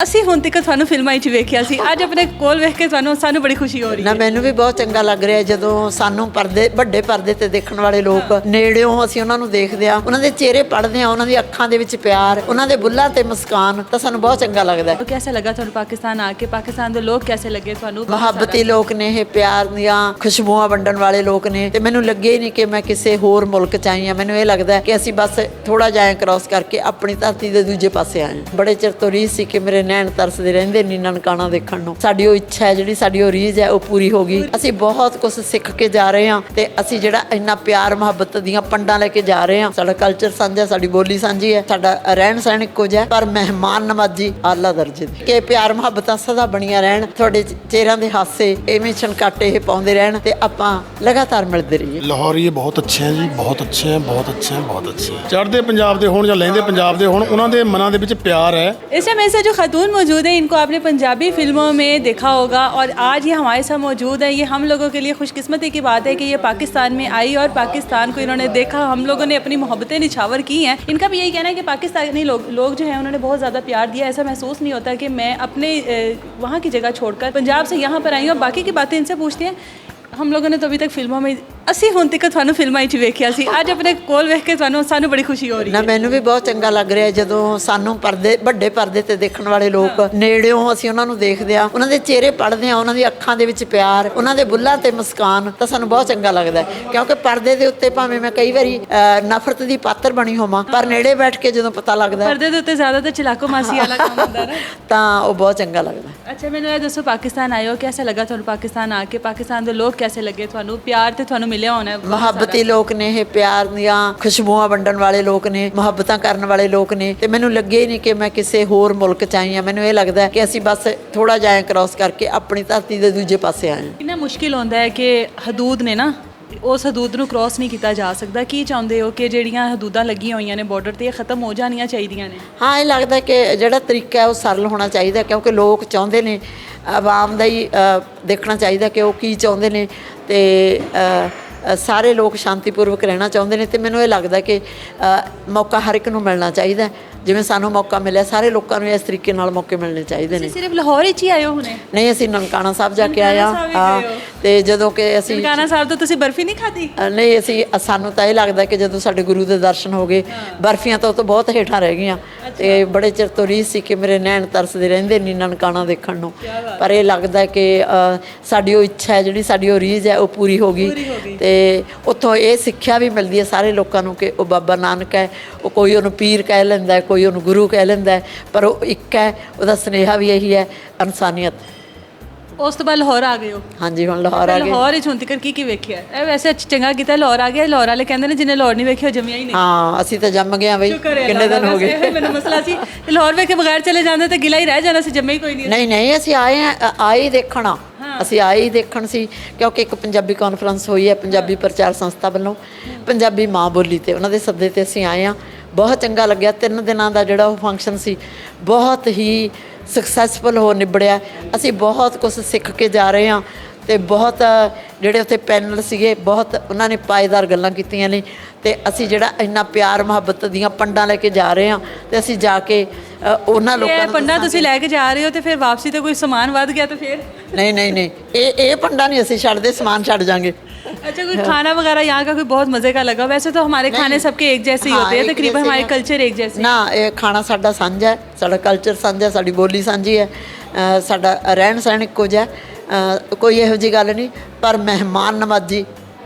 ਅਸੀਂ ਹੁਣ ਤੱਕ ਤੁਹਾਨੂੰ ਫਿਲਮਾਂ 'ਚ ਵੇਖਿਆ ਸੀ, ਅੱਜ ਆਪਣੇ ਕੋਲ ਵੇਖ ਕੇ ਸਾਨੂੰ ਬੜੀ ਖੁਸ਼ੀ ਹੋ ਰਹੀ ਨਾ ਹੈ। ਮੈਨੂੰ ਵੀ ਬਹੁਤ ਚੰਗਾ ਲੱਗ ਰਿਹਾ ਜਦੋਂ ਸਾਨੂੰ ਪਰਦੇ ਵੱਡੇ ਪਰਦੇ ਤੇ ਦੇਖਣ ਵਾਲੇ ਲੋਕ ਨੇੜਿਓਂ ਅਸੀਂ ਉਹਨਾਂ ਨੂੰ ਦੇਖਦੇ ਆ, ਉਹਨਾਂ ਦੇ ਚਿਹਰੇ ਪੜ੍ਹਦੇ ਆ, ਉਹਨਾਂ ਦੀ ਅੱਖਾਂ ਦੇ ਵਿੱਚ ਪਿਆਰ, ਉਹਨਾਂ ਦੇ ਬੁੱਲਾਂ ਤੇ ਮੁਸਕਾਨ, ਤਾਂ ਸਾਨੂੰ ਬਹੁਤ ਚੰਗਾ ਲੱਗਦਾ ਹੈ। कैसा लगा ਤੁਹਾਨੂੰ ਪਾਕਿਸਤਾਨ ਆ ਕੇ? ਪਾਕਿਸਤਾਨ ਦੇ ਲੋਕ कैसे ਲੱਗੇ ਤੁਹਾਨੂੰ? ਮੁਹੱਬਤੀ ਲੋਕ ਨੇ, ਇਹ ਪਿਆਰ ਦੀਆਂ ਖੁਸ਼ਬੂਆਂ ਵੰਡਣ ਵਾਲੇ ਲੋਕ ਨੇ, ਤੇ ਮੈਨੂੰ ਲੱਗੇ ਹੀ ਨਹੀਂ ਕਿ ਮੈਂ ਕਿਸੇ ਹੋਰ ਮੁਲਕ 'ਚ ਆਈ ਹਾਂ। ਮੈਨੂੰ ਇਹ ਲੱਗਦਾ ਕਿ ਅਸੀਂ ਬਸ ਥੋੜਾ ਜਿਹਾ ਕ੍ਰਾਸ ਕਰਕੇ ਆਪਣੀ ਧਰਤੀ ਦੇ ਦੂਜੇ ਪਾਸੇ ਆਏ ਹਾਂ। ਬੜੇ ਚਿਰ ਤੋਂ ਰੀਝ ਸੀ ਕਿ ਮੇਰੇ ਨੈਣ ਤਰਸਦੇ ਰਹਿੰਦੇ ਨੀ ਨਨਕਾਣਾ ਦੇਖਣ ਨੂੰ। ਸਾਡੀ ਉਹ ਇੱਛਾ ਹੈ, ਜਿਹੜੀ ਸਾਡੀ ਉਹ ਰੀਝ ਹੈ, ਉਹ ਪੂਰੀ ਹੋ ਗਈ। ਅਸੀਂ ਬਹੁਤ ਕੁਝ ਸਿੱਖ ਕੇ ਜਾ ਰਹੇ ਹਾਂ ਤੇ ਅਸੀਂ ਜਿਹੜਾ ਇੰਨਾ ਪਿਆਰ ਮੁਹੱਬਤ ਦੀਆਂ ਪੰਡਾਂ ਲੈ ਕੇ ਜਾ ਰਹੇ ਹਾਂ। ਸਾਡਾ ਕਲਚਰ ਸਾਂਝਾ, ਸਾਡੀ ਬੋਲੀ ਸਾਂਝੀ ਹੈ, ਸਾਡਾ ਰਹਿਣ ਸਹਿਣ ਇੱਕੋ ਜਿਹਾ, ਪਰ ਮਹਿਮਾਨ ਨਵਾਜੀ ਆਲਾ ਦਰਜੇ ਦੀ। ਕਿ ਪਿਆਰ ਮੁਹੱਬਤਾਂ ਸਦਾ ਬਣੀਆਂ ਰਹਿਣ, ਤੁਹਾਡੇ ਚਿਹਰਿਆਂ ਦੇ ਹਾਸੇ ਐਵੇਂ ਛਣਕਾਟੇ ਇਹ ਪਾਉਂਦੇ ਰਹਿਣ ਤੇ ਆਪਾਂ ਲਗਾਤਾਰ ਮਿਲਦੇ ਰਹੀਏ। ਲਾਹੌਰੀ ਬਹੁਤ ਅੱਛੇ ਹੈ ਜੀ, ਬਹੁਤ ਅੱਛੇ ਹੈ, ਬਹੁਤ ਅੱਛੇ ਹੈ, ਬਹੁਤ ਅੱਛੇ ਹੈ। ਚੜ੍ਹਦੇ ਪੰਜਾਬ ਦੇ ਹੋਣ ਜਾਂ ਲਹਿੰਦੇ ਪੰਜਾਬ ਦੇ ਹੋਣ, ਉਹਨਾਂ ਦੇ ਮਨਾਂ ਦੇ ਵਿੱਚ ਪਿਆਰ ਹੈ। इस समय से जो खातून मौजूद है, इनको आपने पंजाबी फिल्मों में देखा होगा और आज ये हमारे साथ मौजूद है। ये हम लोगों के लिए खुशकिस्मती की बात है कि ये पाकिस्तान में आई और पाकिस्तान को इन्होंने देखा। हम लोगों ने अपनी मोहब्बतें निछावर की हैं। इनका भी यही कहना है कि पाकिस्तानी लोग जो हैं उन्होंने बहुत ज़्यादा प्यार दिया। ऐसा महसूस नहीं होता कि मैं अपने वहाँ की जगह छोड़कर पंजाब से यहाँ पर आई हूँ। और बाकी की बातें इनसे पूछते हैं। हम लोगों ने तो अभी तक फिल्मों में ਅਸੀਂ ਹੁਣ ਤੱਕ ਤੁਹਾਨੂੰ ਫਿਲਮਾਂ 'ਚ ਵੇਖਿਆ ਸੀ, ਅੱਜ ਆਪਣੇ ਕੋਲ ਵੇਖ ਕੇ ਸਾਨੂੰ ਬੜੀ ਖੁਸ਼ੀ ਹੋ ਰਹੀ ਨਾ ਹੈ। ਮੈਨੂੰ ਵੀ ਬਹੁਤ ਚੰਗਾ ਲੱਗ ਰਿਹਾ ਜਦੋਂ ਸਾਨੂੰ ਪਰਦੇ ਵੱਡੇ ਪਰਦੇ ਤੇ ਦੇਖਣ ਵਾਲੇ ਲੋਕ ਨੇੜਿਓਂ ਅਸੀਂ ਉਹਨਾਂ ਨੂੰ ਦੇਖਦੇ ਆ, ਉਹਨਾਂ ਦੇ ਚਿਹਰੇ ਪੜ੍ਹਦੇ ਆ, ਉਹਨਾਂ ਦੀ ਅੱਖਾਂ ਦੇ ਵਿੱਚ ਪਿਆਰ, ਉਹਨਾਂ ਦੇ ਬੁੱਲਾਂ ਤੇ ਮੁਸਕਾਨ, ਤਾਂ ਸਾਨੂੰ ਬਹੁਤ ਚੰਗਾ ਲੱਗਦਾ ਹੈ। ਕਿਉਂਕਿ ਪਰਦੇ ਦੇ ਉੱਤੇ ਭਾਵੇਂ ਮੈਂ ਕਈ ਵਾਰੀ ਨਫ਼ਰਤ ਦੀ ਪਾਤਰ ਬਣੀ ਹੋਵਾਂ, ਪਰ ਨੇੜੇ ਬੈਠ ਕੇ ਜਦੋਂ ਪਤਾ ਲੱਗਦਾ ਪਰਦੇ ਦੇ ਉੱਤੇ ਜ਼ਿਆਦਾਤਰ ਚਲਾਕੋ ਮਾਸੀ ਵਾਲਾ ਕੰਮ ਹੁੰਦਾ ਨਾ, ਤਾਂ ਉਹ ਬਹੁਤ ਚੰਗਾ ਲੱਗਦਾ। ਅੱਛਾ ਮੈਨੂੰ ਇਹ ਦੱਸੋ, ਪਾਕਿਸਤਾਨ ਆਏ ਹੋ, ਕਿਹਦਾ ਲੱਗਾ ਤੁਹਾਨੂੰ ਪਾਕਿਸਤਾਨ ਆ ਕੇ? ਪਾਕਿਸਤਾਨ ਦੇ ਲੋਕ ਕਿਹਦੇ ਲੱਗੇ ਤੁਹਾਨੂੰ? ਪਿਆਰ ਤੇ ਤੁਹਾਨੂੰ ਮਿਲਿਆ ਹੋਣਾ ਹੈ। ਮੁਹੱਬਤੀ ਲੋਕ ਨੇ, ਇਹ ਪਿਆਰ ਦੀਆਂ ਖੁਸ਼ਬੂਆਂ ਵੰਡਣ ਵਾਲੇ ਲੋਕ ਨੇ, ਮੁਹੱਬਤਾਂ ਕਰਨ ਵਾਲੇ ਲੋਕ ਨੇ, ਤੇ ਮੈਨੂੰ ਲੱਗੇ ਹੀ ਨਹੀਂ ਕਿ ਮੈਂ ਕਿਸੇ ਹੋਰ ਮੁਲਕ 'ਚ ਆਈ ਹਾਂ। ਮੈਨੂੰ ਇਹ ਲੱਗਦਾ ਕਿ ਅਸੀਂ ਬਸ ਥੋੜਾ ਜਿਹਾ ਕ੍ਰਾਸ ਕਰਕੇ ਆਪਣੀ ਧਰਤੀ ਦੇ ਦੂਜੇ ਪਾਸੇ ਆਏ ਹਾਂ। ਕਿੰਨਾ ਮੁਸ਼ਕਿਲ ਹੁੰਦਾ ਹੈ ਕਿ ਹਦੂਦ ਨੇ ਨਾ, ਉਸ ਹਦੂਦ ਨੂੰ ਕ੍ਰਾਸ ਨਹੀਂ ਕੀਤਾ ਜਾ ਸਕਦਾ। ਕੀ ਚਾਹੁੰਦੇ ਹੋ ਕਿ ਜਿਹੜੀਆਂ ਹਦੂਦਾਂ ਲੱਗੀਆਂ ਹੋਈਆਂ ਨੇ ਬਾਰਡਰ ਤੇ, ਇਹ ਖਤਮ ਹੋ ਜਾਣੀਆਂ ਚਾਹੀਦੀਆਂ ਨੇ? ਹਾਂ, ਇਹ ਲੱਗਦਾ ਕਿ ਜਿਹੜਾ ਤਰੀਕਾ ਹੈ ਉਹ ਸਰਲ ਹੋਣਾ ਚਾਹੀਦਾ, ਕਿਉਂਕਿ ਲੋਕ ਚਾਹੁੰਦੇ ਨੇ, ਆਵਾਮ ਦਾ ਹੀ ਦੇਖਣਾ ਚਾਹੀਦਾ ਕਿ ਉਹ ਕੀ ਚਾਹੁੰਦੇ ਨੇ, ਤੇ ਸਾਰੇ ਲੋਕ ਸ਼ਾਂਤੀਪੂਰਵਕ ਰਹਿਣਾ ਚਾਹੁੰਦੇ ਨੇ। ਤੇ ਮੈਨੂੰ ਇਹ ਲੱਗਦਾ ਕਿ ਮੌਕਾ ਹਰ ਇੱਕ ਨੂੰ ਮਿਲਣਾ ਚਾਹੀਦਾ। ਜਿਵੇਂ ਸਾਨੂੰ ਮੌਕਾ ਮਿਲਿਆ, ਸਾਰੇ ਲੋਕਾਂ ਨੂੰ ਇਸ ਤਰੀਕੇ ਨਾਲ ਮੌਕੇ ਮਿਲਣੇ ਚਾਹੀਦੇ ਨੇ। ਸਿਰਫ ਲਾਹੌਰ ਵਿੱਚ ਹੀ ਆਏ ਹੋ ਹੁਣੇ? ਨਹੀਂ, ਅਸੀਂ ਨਨਕਾਣਾ ਸਾਹਿਬ ਜਾ ਕੇ ਆਏ ਹਾਂ। ਤੇ ਜਦੋਂ ਕਿ ਅਸੀਂ ਨਨਕਾਣਾ ਸਾਹਿਬ ਤੋਂ ਤੁਸੀਂ ਬਰਫੀ ਨਹੀਂ ਖਾਧੀ? ਨਹੀਂ, ਸਾਨੂੰ ਤਾਂ ਇਹ ਲੱਗਦਾ ਕਿ ਜਦੋਂ ਸਾਡੇ ਗੁਰੂ ਦੇ ਦਰਸ਼ਨ ਹੋ ਗਏ, ਬਰਫੀਆਂ ਤਾਂ ਉਹ ਤੋਂ ਬਹੁਤ ਹੇਠਾਂ ਰਹਿ ਗਈਆਂ। ਤੇ ਬੜੇ ਚਿਰ ਤੋਂ ਰੀਝ ਸੀ ਕਿ ਮੇਰੇ ਨੈਣ ਤਰਸਦੇ ਰਹਿੰਦੇ ਨੀ ਨਨਕਾਣਾ ਦੇਖਣ ਨੂੰ, ਪਰ ਇਹ ਲੱਗਦਾ ਕਿ ਸਾਡੀ ਉਹ ਇੱਛਾ ਹੈ, ਜਿਹੜੀ ਸਾਡੀ ਉਹ ਰੀਝ ਹੈ, ਉਹ ਪੂਰੀ ਹੋ ਗਈ। ਤੇ ਉੱਥੋਂ ਇਹ ਸਿੱਖਿਆ ਵੀ ਮਿਲਦੀ ਹੈ ਸਾਰੇ ਲੋਕਾਂ ਨੂੰ ਕਿ ਉਹ ਬਾਬਾ ਨਾਨਕ ਹੈ, ਉਹ ਕੋਈ ਉਹਨੂੰ ਪੀਰ ਕਹਿ ਲੈਂਦਾ, ਕੋਈ ਉਹਨੂੰ ਗੁਰੂ ਕਹਿ ਲੈਂਦਾ, ਪਰ ਉਹ ਇੱਕ ਹੈ। ਉਹਦਾ ਸੁਨੇਹਾ ਵੀ ਇਹੀ ਹੈ, ਇਨਸਾਨੀਅਤ। ਉਸ ਤੋਂ ਬਾਅਦ ਲਾਹੌਰ ਆ ਗਏ ਹੋ? ਹਾਂਜੀ, ਹੁਣ ਲਾਹੌਰ ਆ ਗਏ। ਲਾਹੌਰ ਵਿੱਚ ਹੁਣ ਤੱਕ ਕੀ ਵੇਖਿਆ? ਇਹ ਵੈਸੇ ਚੰਗਾ ਕੀਤਾ ਲਾਹੌਰ ਆ ਗਿਆ। ਲਾਹੌਰ ਵਾਲੇ ਕਹਿੰਦੇ ਨੇ ਜਿਹਨੇ ਲਾਹੌਰ ਨਹੀਂ ਵੇਖਿਆ ਜੰਮਿਆ ਹੀ ਨਹੀਂ। ਹਾਂ, ਅਸੀਂ ਤਾਂ ਜੰਮ ਗਏ ਆ ਬਈ, ਕਿੰਨੇ ਦਿਨ ਹੋ ਗਏ। ਮੈਨੂੰ ਮਸਲਾ ਸੀ ਲਾਹੌਰ ਵੇਖ ਕੇ ਬਗੈਰ ਚਲੇ ਜਾਂਦੇ ਤਾਂ ਗਿਲਾ ਹੀ ਰਹਿ ਜਾਣਾ ਸੀ, ਜੰਮੇ ਹੀ ਕੋਈ ਨਹੀਂ। ਨਹੀਂ, ਅਸੀਂ ਆਏ ਦੇਖਣਾ। ਅਸੀਂ ਆਏ ਹੀ ਦੇਖਣ ਸੀ, ਕਿਉਂਕਿ ਇੱਕ ਪੰਜਾਬੀ ਕਾਨਫਰੰਸ ਹੋਈ ਹੈ ਪੰਜਾਬੀ ਪ੍ਰਚਾਰ ਸੰਸਥਾ ਵੱਲੋਂ, ਪੰਜਾਬੀ ਮਾਂ ਬੋਲੀ ਤੇ ਉਹਨਾਂ ਦੇ ਸੱਦੇ ਤੇ ਅਸੀਂ ਆਏ ਹਾਂ। ਬਹੁਤ ਚੰਗਾ ਲੱਗਿਆ। 3 ਦਿਨਾਂ ਦਾ ਜਿਹੜਾ ਉਹ ਫੰਕਸ਼ਨ ਸੀ, ਬਹੁਤ ਹੀ ਸਕਸੈਸਫੁਲ ਹੋ ਨਿਬੜਿਆ। ਅਸੀਂ ਬਹੁਤ ਕੁਝ ਸਿੱਖ ਕੇ ਜਾ ਰਹੇ ਹਾਂ ਤੇ ਬਹੁਤ ਜਿਹੜੇ ਉੱਥੇ ਪੈਨਲ ਸੀਗੇ, ਬਹੁਤ ਉਹਨਾਂ ਨੇ ਪਾਏਦਾਰ ਗੱਲਾਂ ਕੀਤੀਆਂ ਨੇ। ਤੇ ਅਸੀਂ ਜਿਹੜਾ ਇੰਨਾ ਪਿਆਰ ਮੁਹੱਬਤ ਦੀਆਂ ਪੰਡਾਂ ਲੈ ਕੇ ਜਾ ਰਹੇ ਹਾਂ, ਤੇ ਅਸੀਂ ਜਾ ਕੇ ਉਹਨਾਂ ਲੋਕਾਂ ਨੂੰ ਪੰਡਾਂ ਤੁਸੀਂ ਲੈ ਕੇ ਜਾ ਰਹੇ ਹੋ, ਤੇ ਫਿਰ ਵਾਪਸੀ ਤੇ ਕੋਈ ਸਮਾਨ ਵੱਧ ਗਿਆ ਤਾਂ ਫਿਰ? ਨਹੀਂ, ਇਹ पंडा नहीं ਅਸੀਂ ਛੱਡਦੇ, ਸਮਾਨ ਛੱਡ जाएंगे। अच्छा, कोई खाना वगैरह यहाँ का कोई बहुत मज़े का लगा? वैसे तो हमारे खाने सबके एक जैसे ही होते हैं, तकरीबन हमारे कल्चर एक जैसे। ना, ये खाना साडा साझा है, साडा कल्चर साझा, साडी बोली साझी है, साडा रहन सहन इक्को जिहा, कोई इहो जी गल नहीं, पर मेहमान नवाजी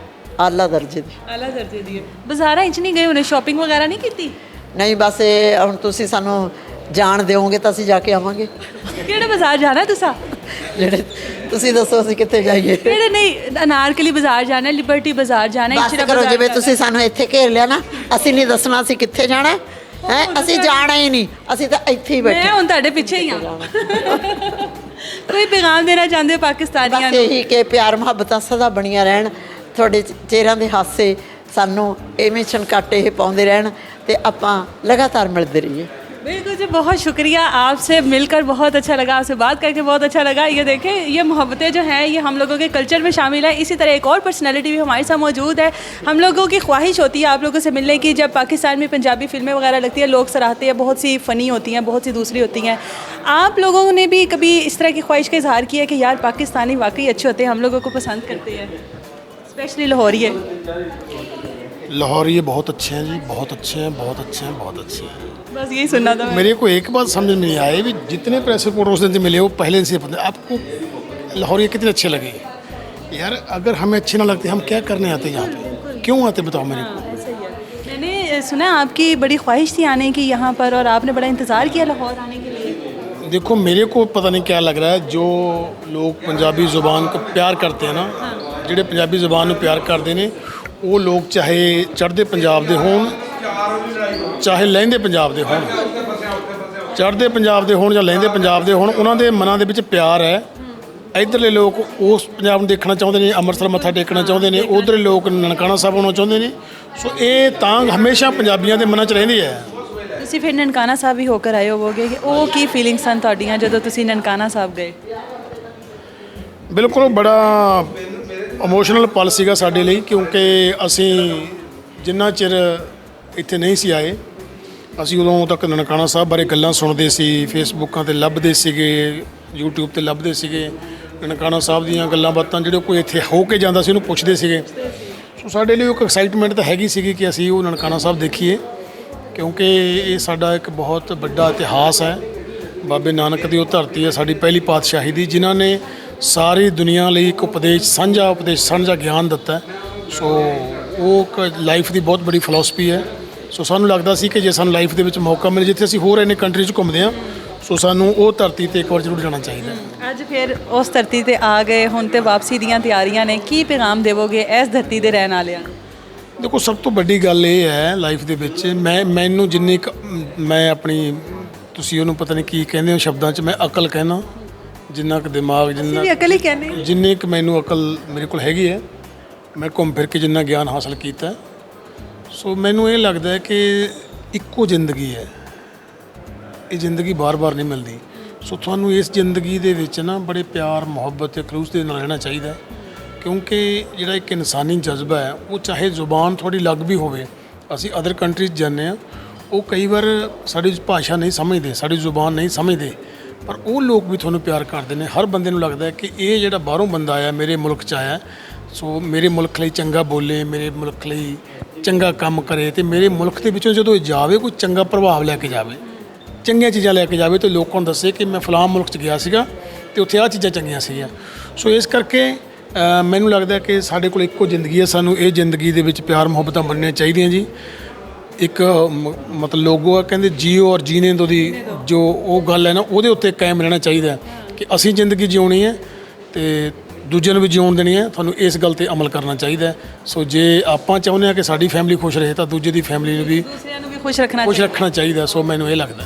आला दर्जे दी। आला दर्जे दी। बाज़ारां विच नहीं गए हुणे, शॉपिंग वगैरह नहीं कीती? नहीं, बस हुण तुसीं सानूं जान दिओगे ਤਾਂ ਅਸੀਂ ਜਾ ਕੇ ਆਵਾਂਗੇ। ਕਿਹੜੇ ਬਾਜ਼ਾਰ ਜਾਣਾ ਤੁਸੀਂ? ਜਿਹੜੇ ਤੁਸੀਂ ਦੱਸੋ ਅਸੀਂ ਕਿੱਥੇ ਜਾਈਏ? ਕਿਹੜੇ? ਨਹੀਂ, ਅਨਾਰਕਲੀ ਬਾਜ਼ਾਰ ਜਾਣਾ, ਲਿਬਰਟੀ ਬਾਜ਼ਾਰ ਜਾਣਾ, ਬਸ ਕਰੋ, ਜਿਵੇਂ ਤੁਸੀਂ ਸਾਨੂੰ ਇੱਥੇ ਘੇਰ ਲਿਆ ਨਾ, ਅਸੀਂ ਨਹੀਂ ਦੱਸਣਾ ਅਸੀਂ ਕਿੱਥੇ ਜਾਣਾ ਹੈ। ਅਸੀਂ ਜਾਣਾ ਹੀ ਨਹੀਂ, ਅਸੀਂ ਤਾਂ ਇੱਥੇ ਹੀ ਬੈਠੇ। ਮੈਂ ਹੁਣ ਤੁਹਾਡੇ ਪਿੱਛੇ ਹੀ ਹਾਂ। ਕੋਈ ਪੈਗਾਮ ਦੇਣਾ ਚਾਹੁੰਦੇ ਹੋ ਪਾਕਿਸਤਾਨੀਆਂ ਨੂੰ? ਇਹੀ ਕਿ ਪਿਆਰ ਮੁਹੱਬਤਾਂ ਸਦਾ ਬਣੀਆਂ ਰਹਿਣ, ਤੁਹਾਡੇ ਚਿਹਰਿਆਂ ਦੇ ਹਾਸੇ ਸਾਨੂੰ ਐਵੇਂ ਛਣਕਾਟੇ ਇਹ ਪਾਉਂਦੇ ਰਹਿਣ, ਤੇ ਆਪਾਂ ਲਗਾਤਾਰ ਮਿਲਦੇ ਰਹੀਏ। बिल्कुल जी, बहुत शुक्रिया, आपसे मिलकर बहुत अच्छा लगा, आपसे बात करके बहुत अच्छा लगा। ये देखें, ये मोहब्बतें जो हैं ये हम लोगों के कल्चर में शामिल है। इसी तरह एक और पर्सनैलिटी भी हमारे साथ मौजूद है। हम लोगों की ख्वाहिश होती है आप लोगों से मिलने की। जब पाकिस्तान में पंजाबी फिल्में वगैरह लगती है, लोग सराहते हैं, बहुत सी फ़नी होती हैं, बहुत सी दूसरी होती हैं। आप लोगों ने भी कभी इस तरह की ख्वाहिश का इजहार किया कि यार पाकिस्तानी वाकई अच्छे होते हैं, हम लोगों को पसंद करते हैं, स्पेशली लाहौरिये? लाहौरिये बहुत अच्छे हैं जी, बहुत अच्छे हैं, बहुत अच्छे हैं, बहुत अच्छे हैं। बस यही सुनना था मेरे को एक बात समझ में नहीं आई भी जितने प्रेस रिपोर्टर उस दिन से मिले वो पहले से पता आपको लाहौरिये कितने अच्छे लगे। यार अगर हमें अच्छे ना लगते हम क्या करने आते यहाँ पे, क्यों आते बताओ मेरे को। मैंने सुना आपकी बड़ी ख्वाहिश थी आने की यहाँ पर और आपने बड़ा इंतज़ार किया लाहौर आने के लिए। देखो मेरे को पता नहीं क्या लग रहा है, जो लोग पंजाबी ज़ुबान को प्यार करते हैं ना, ਜਿਹੜੇ ਪੰਜਾਬੀ ਜ਼ੁਬਾਨ ਨੂੰ ਪਿਆਰ ਕਰਦੇ ਨੇ ਉਹ ਲੋਕ ਚਾਹੇ ਚੜ੍ਹਦੇ ਪੰਜਾਬ ਦੇ ਹੋਣ ਚਾਹੇ ਲਹਿੰਦੇ ਪੰਜਾਬ ਦੇ ਹੋਣ, ਚੜ੍ਹਦੇ ਪੰਜਾਬ ਦੇ ਹੋਣ ਜਾਂ ਲਹਿੰਦੇ ਪੰਜਾਬ ਦੇ ਹੋਣ, ਉਹਨਾਂ ਦੇ ਮਨਾਂ ਦੇ ਵਿੱਚ ਪਿਆਰ ਹੈ। ਇੱਧਰਲੇ ਲੋਕ ਉਸ ਪੰਜਾਬ ਨੂੰ ਦੇਖਣਾ ਚਾਹੁੰਦੇ ਨੇ, ਅੰਮ੍ਰਿਤਸਰ ਮੱਥਾ ਟੇਕਣਾ ਚਾਹੁੰਦੇ ਨੇ, ਉੱਧਰਲੇ ਲੋਕ ਨਨਕਾਣਾ ਸਾਹਿਬ ਆਉਣਾ ਚਾਹੁੰਦੇ ਨੇ। ਸੋ ਇਹ ਤਾਂ ਹਮੇਸ਼ਾ ਪੰਜਾਬੀਆਂ ਦੇ ਮਨਾਂ 'ਚ ਰਹਿੰਦੀ ਹੈ। ਤੁਸੀਂ ਫਿਰ ਨਨਕਾਣਾ ਸਾਹਿਬ ਵੀ ਹੋ ਕਰ ਆਏ ਹੋਵੋਗੇ, ਉਹ ਕੀ ਫੀਲਿੰਗ ਸਨ ਤੁਹਾਡੀਆਂ ਜਦੋਂ ਤੁਸੀਂ ਨਨਕਾਣਾ ਸਾਹਿਬ ਗਏ? ਬਿਲਕੁਲ ਬੜਾ ਇਮੋਸ਼ਨਲ ਪਲ ਸੀਗਾ ਸਾਡੇ ਲਈ, ਕਿਉਂਕਿ ਅਸੀਂ ਜਿੰਨਾ ਚਿਰ ਇੱਥੇ ਨਹੀਂ ਸੀ ਆਏ ਅਸੀਂ ਉਦੋਂ ਤੱਕ ਨਨਕਾਣਾ ਸਾਹਿਬ ਬਾਰੇ ਗੱਲਾਂ ਸੁਣਦੇ ਸੀ, ਫੇਸਬੁੱਕਾਂ 'ਤੇ ਲੱਭਦੇ ਸੀਗੇ, YouTube 'ਤੇ ਲੱਭਦੇ ਸੀਗੇ ਨਨਕਾਣਾ ਸਾਹਿਬ ਦੀਆਂ ਗੱਲਾਂ ਬਾਤਾਂ। ਜਿਹੜੇ ਕੋਈ ਇੱਥੇ ਹੋ ਕੇ ਜਾਂਦਾ ਸੀ ਉਹਨੂੰ ਪੁੱਛਦੇ ਸੀਗੇ। ਸੋ ਸਾਡੇ ਲਈ ਇੱਕ ਐਕਸਾਈਟਮੈਂਟ ਤਾਂ ਹੈਗੀ ਸੀਗੀ ਕਿ ਅਸੀਂ ਉਹ ਨਨਕਾਣਾ ਸਾਹਿਬ ਦੇਖੀਏ, ਕਿਉਂਕਿ ਇਹ ਸਾਡਾ ਇੱਕ ਬਹੁਤ ਵੱਡਾ ਇਤਿਹਾਸ ਹੈ। ਬਾਬੇ ਨਾਨਕ ਦੀ ਉਹ ਧਰਤੀ ਹੈ, ਸਾਡੀ ਪਹਿਲੀ ਪਾਤਸ਼ਾਹੀ ਦੀ, ਜਿਨ੍ਹਾਂ ਨੇ ਸਾਰੀ ਦੁਨੀਆ ਲਈ ਇੱਕ ਉਪਦੇਸ਼ ਸਾਂਝਾ ਗਿਆਨ ਦਿੱਤਾ। ਸੋ ਉਹ ਇੱਕ ਲਾਈਫ ਦੀ ਬਹੁਤ ਬੜੀ ਫਿਲਾਸਫੀ ਹੈ। ਸੋ ਸਾਨੂੰ ਲੱਗਦਾ ਸੀ ਕਿ ਜੇ ਸਾਨੂੰ ਲਾਈਫ ਦੇ ਵਿੱਚ ਮੌਕਾ ਮਿਲੇ, ਜਿੱਥੇ ਅਸੀਂ ਹੋਰ ਇੰਨੇ ਕੰਟਰੀ 'ਚ ਘੁੰਮਦੇ ਹਾਂ, ਸੋ ਸਾਨੂੰ ਉਹ ਧਰਤੀ 'ਤੇ ਇੱਕ ਵਾਰ ਜ਼ਰੂਰ ਜਾਣਾ ਚਾਹੀਦਾ। ਅੱਜ ਫਿਰ ਉਸ ਧਰਤੀ 'ਤੇ ਆ ਗਏ, ਹੁਣ ਤੇ ਵਾਪਸੀ ਦੀਆਂ ਤਿਆਰੀਆਂ ਨੇ, ਕੀ ਪੈਗਾਮ ਦੇਵੋਗੇ ਇਸ ਧਰਤੀ ਦੇ ਰਹਿਣ ਵਾਲਿਆਂ ਨੂੰ? ਦੇਖੋ ਸਭ ਤੋਂ ਵੱਡੀ ਗੱਲ ਇਹ ਹੈ ਲਾਈਫ ਦੇ ਵਿੱਚ, ਮੈਨੂੰ ਜਿੰਨੀ ਮੈਂ ਆਪਣੀ, ਤੁਸੀਂ ਉਹਨੂੰ ਪਤਾ ਨਹੀਂ ਕੀ ਕਹਿੰਦੇ ਹੋ ਸ਼ਬਦਾਂ 'ਚ, ਮੈਂ ਅਕਲ ਕਹਿਣਾ, ਜਿੰਨਾ ਕੁ ਦਿਮਾਗ, ਅਕਲ ਹੀ ਕਹਿੰਦੇ, ਜਿੰਨੀ ਕੁ ਮੈਨੂੰ ਅਕਲ ਮੇਰੇ ਕੋਲ ਹੈਗੀ ਹੈ, ਮੈਂ ਘੁੰਮ ਫਿਰ ਕੇ ਜਿੰਨਾ ਗਿਆਨ ਹਾਸਲ ਕੀਤਾ। ਸੋ ਮੈਨੂੰ ਇਹ ਲੱਗਦਾ ਕਿ ਇੱਕੋ ਜ਼ਿੰਦਗੀ ਹੈ, ਇਹ ਜ਼ਿੰਦਗੀ ਬਾਰ-ਬਾਰ ਨਹੀਂ ਮਿਲਦੀ। ਸੋ ਤੁਹਾਨੂੰ ਇਸ ਜ਼ਿੰਦਗੀ ਦੇ ਵਿੱਚ ਨਾ ਬੜੇ ਪਿਆਰ ਮੁਹੱਬਤ ਤੇ ਖਲੂਸ ਦੇ ਨਾਲ ਰਹਿਣਾ ਚਾਹੀਦਾ, ਕਿਉਂਕਿ ਜਿਹੜਾ ਇੱਕ ਇਨਸਾਨੀ ਜਜ਼ਬਾ ਹੈ ਉਹ ਚਾਹੇ ਜ਼ੁਬਾਨ ਥੋੜੀ ਲੱਗ ਵੀ ਹੋਵੇ। ਅਸੀਂ ਅਦਰ ਕੰਟਰੀਜ਼ ਜਾਂਦੇ ਹਾਂ, ਉਹ ਕਈ ਵਾਰ ਸਾਡੀ ਭਾਸ਼ਾ ਨਹੀਂ ਸਮਝਦੇ, ਸਾਡੀ ਜ਼ੁਬਾਨ ਨਹੀਂ ਸਮਝਦੇ, ਪਰ ਉਹ ਲੋਕ ਵੀ ਤੁਹਾਨੂੰ ਪਿਆਰ ਕਰਦੇ ਨੇ। ਹਰ ਬੰਦੇ ਨੂੰ ਲੱਗਦਾ ਕਿ ਇਹ ਜਿਹੜਾ ਬਾਹਰੋਂ ਬੰਦਾ ਆਇਆ ਮੇਰੇ ਮੁਲਕ 'ਚ ਆਇਆ, ਸੋ ਮੇਰੇ ਮੁਲਕ ਲਈ ਚੰਗਾ ਬੋਲੇ, ਮੇਰੇ ਮੁਲਕ ਲਈ ਚੰਗਾ ਕੰਮ ਕਰੇ, ਅਤੇ ਮੇਰੇ ਮੁਲਕ ਦੇ ਵਿੱਚੋਂ ਜਦੋਂ ਜਾਵੇ ਕੋਈ ਚੰਗਾ ਪ੍ਰਭਾਵ ਲੈ ਕੇ ਜਾਵੇ, ਚੰਗੀਆਂ ਚੀਜ਼ਾਂ ਲੈ ਕੇ ਜਾਵੇ, ਅਤੇ ਲੋਕਾਂ ਨੂੰ ਦੱਸੇ ਕਿ ਮੈਂ ਫਲਾਣ ਮੁਲਕ 'ਚ ਗਿਆ ਸੀਗਾ ਅਤੇ ਉੱਥੇ ਆਹ ਚੀਜ਼ਾਂ ਚੰਗੀਆਂ ਸੀਗੀਆਂ। ਸੋ ਇਸ ਕਰਕੇ ਮੈਨੂੰ ਲੱਗਦਾ ਕਿ ਸਾਡੇ ਕੋਲ ਇੱਕੋ ਜ਼ਿੰਦਗੀ ਹੈ, ਸਾਨੂੰ ਇਹ ਜ਼ਿੰਦਗੀ ਦੇ ਵਿੱਚ ਪਿਆਰ ਮੁਹੱਬਤਾਂ ਬਣਨੀਆਂ ਚਾਹੀਦੀਆਂ ਜੀ। ਇੱਕ ਮਤਲਬ ਲੋਗੋ ਆ, ਕਹਿੰਦੇ ਜੀਓ ਔਰ ਜੀਣੇ ਦੋ ਦੀ ਜੋ ਉਹ ਗੱਲ ਹੈ ਨਾ, ਉਹਦੇ ਉੱਤੇ ਕਾਇਮ ਰਹਿਣਾ ਚਾਹੀਦਾ ਕਿ ਅਸੀਂ ਜ਼ਿੰਦਗੀ ਜਿਉਣੀ ਹੈ ਅਤੇ ਦੂਜਿਆਂ ਨੂੰ ਵੀ ਜਿਉਣ ਦੇਣੀ ਹੈ। ਤੁਹਾਨੂੰ ਇਸ ਗੱਲ 'ਤੇ ਅਮਲ ਕਰਨਾ ਚਾਹੀਦਾ। ਸੋ ਜੇ ਆਪਾਂ ਚਾਹੁੰਦੇ ਹਾਂ ਕਿ ਸਾਡੀ ਫੈਮਿਲੀ ਖੁਸ਼ ਰਹੇ ਤਾਂ ਦੂਜੇ ਦੀ ਫੈਮਿਲੀ ਨੂੰ ਵੀ ਖੁਸ਼ ਰੱਖਣਾ ਚਾਹੀਦਾ। ਸੋ ਮੈਨੂੰ ਇਹ ਲੱਗਦਾ।